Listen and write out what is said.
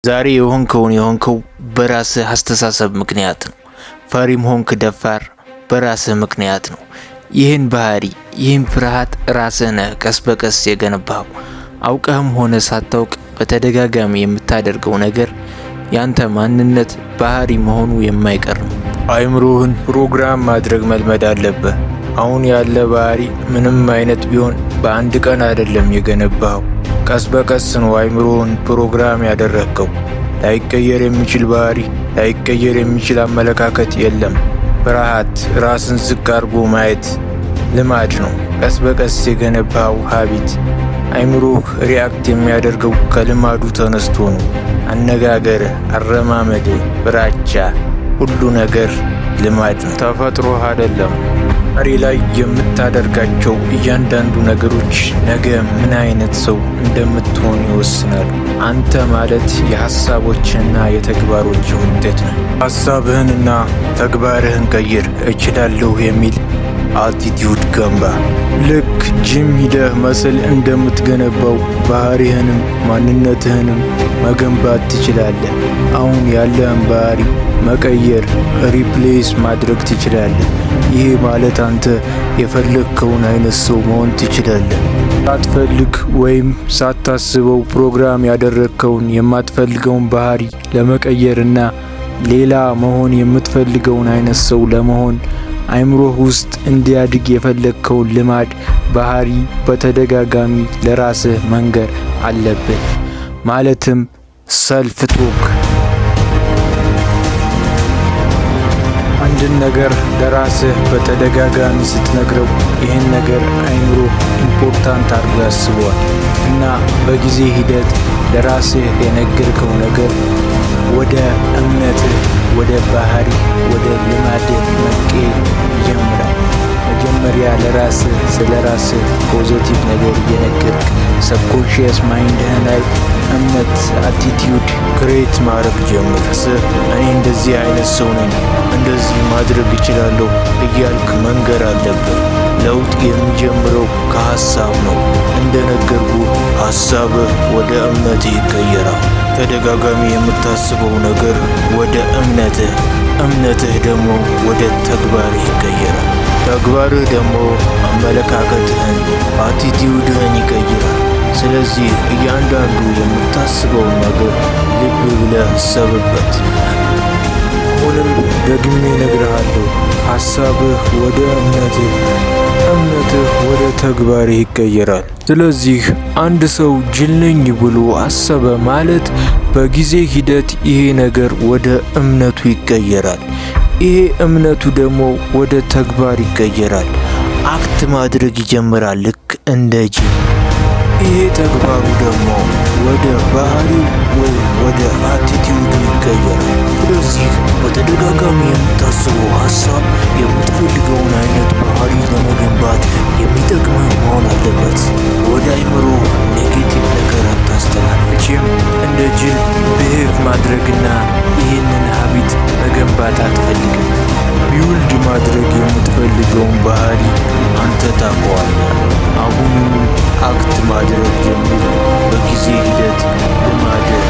ዛሬ የሆንከው በራስህ አስተሳሰብ ምክንያት ነው። ፈሪም ሆንክ ደፋር በራስህ ምክንያት ነው። ይህን ባህሪ ይህን ፍርሃት ራስህ ነህ ቀስ በቀስ የገነባው። አውቀህም ሆነ ሳታውቅ በተደጋጋሚ የምታደርገው ነገር ያንተ ማንነት ባህሪ መሆኑ የማይቀር ነው። አእምሮህን ፕሮግራም ማድረግ መልመድ አለብህ። አሁን ያለ ባህሪ ምንም አይነት ቢሆን በአንድ ቀን አይደለም የገነባው። ቀስ በቀስ ነው አእምሮህን ፕሮግራም ያደረግከው። ላይቀየር የሚችል ባህሪ፣ ላይቀየር የሚችል አመለካከት የለም። ፍርሃት፣ ራስን ዝቅ አድርጎ ማየት ልማድ ነው። ቀስ በቀስ የገነባው ሀቢት። አእምሮህ ሪያክት የሚያደርገው ከልማዱ ተነስቶ ነው። አነጋገር፣ አረማመድ፣ ፍራቻ፣ ሁሉ ነገር ልማድ ነው፣ ተፈጥሮህ አይደለም። ዛሬ ላይ የምታደርጋቸው እያንዳንዱ ነገሮች ነገ ምን አይነት ሰው እንደምትሆን ይወስናሉ። አንተ ማለት የሐሳቦችና የተግባሮች ውጤት ነው። ሐሳብህንና ተግባርህን ቀይር። እችላለሁ የሚል አቲቲዩድ ገንባ። ልክ ጂም ሂደህ መስል እንደምትገነባው ባህሪህንም ማንነትህንም መገንባት ትችላለህ። አሁን ያለህን ባህሪ መቀየር፣ ሪፕሌስ ማድረግ ትችላለህ። ይሄ ማለት አንተ የፈለግከውን አይነት ሰው መሆን ትችላለህ። ሳትፈልግ ወይም ሳታስበው ፕሮግራም ያደረግከውን የማትፈልገውን ባህሪ ለመቀየርና ሌላ መሆን የምትፈልገውን አይነት ሰው ለመሆን አእምሮህ ውስጥ እንዲያድግ የፈለግከውን ልማድ ባህሪ በተደጋጋሚ ለራስህ መንገር አለብህ። ማለትም ሰልፍ ቶክ። አንድን ነገር ለራስህ በተደጋጋሚ ስትነግረው ይህን ነገር አእምሮህ ኢምፖርታንት አድርጎ ያስበዋል እና በጊዜ ሂደት ለራስህ የነገርከው ነገር ወደ እምነትህ፣ ወደ ባህሪ፣ ወደ ልማድህ መቀየር ይጀምራል። መጀመሪያ ለራስህ ስለ ራስህ ፖዚቲቭ ነገር እየነገርክ ሰብኮንሺየስ ማይንድህ ላይ እምነት፣ አቲቲዩድ ክሬት ማድረግ ጀምር። እኔ እንደዚህ አይነት ሰው ነኝ፣ እንደዚህ ማድረግ እችላለሁ እያልክ መንገር አለብህ። ለውጥ የሚጀምረው ከሐሳብ ነው። እንደነገርኩ ሐሳብህ ወደ እምነትህ ይቀየራል። ተደጋጋሚ የምታስበው ነገር ወደ እምነትህ፣ እምነትህ ደግሞ ወደ ተግባርህ ይቀየራል። ተግባርህ ደግሞ አመለካከትህን፣ አቲቲዩድህን ይቀይራል። ስለዚህ እያንዳንዱ የምታስበውን ነገር ልብ ብለህ ሰብበት። አሁንም ደግሜ እነግርሃለሁ፣ ሐሳብህ ወደ እምነትህ፣ እምነትህ ወደ ተግባርህ ይቀየራል። ስለዚህ አንድ ሰው ጅል ነኝ ብሎ አሰበ ማለት በጊዜ ሂደት ይሄ ነገር ወደ እምነቱ ይቀየራል። ይሄ እምነቱ ደግሞ ወደ ተግባር ይቀየራል። አክት ማድረግ ይጀምራል ልክ እንደ ጅል። ይሄ ተግባሩ ደግሞ ወደ ባህሪው ወይም ወደ አቲቲዩዱ ይቀየራል። ስለዚህ በተደጋጋሚ የምታስበው ሐሳብ የምትፈልገውን አይነት ባህሪ ለመገንባት የሚጠቅምህ መሆን አለበት። ወደ አእምሮ ኔጌቲቭ ነገር አታስተላልፍም። እንደ ጅል ብሄቭ ማድረግና ይህንን ሀቢት መገንባት አትፈልግም። ቢውልድ ማድረግ የምትፈልገውን ባህሪ አንተ ታውቀዋለህ። አሁን አክት ማድረግ ጀምር። በጊዜ ሂደት ልማድህ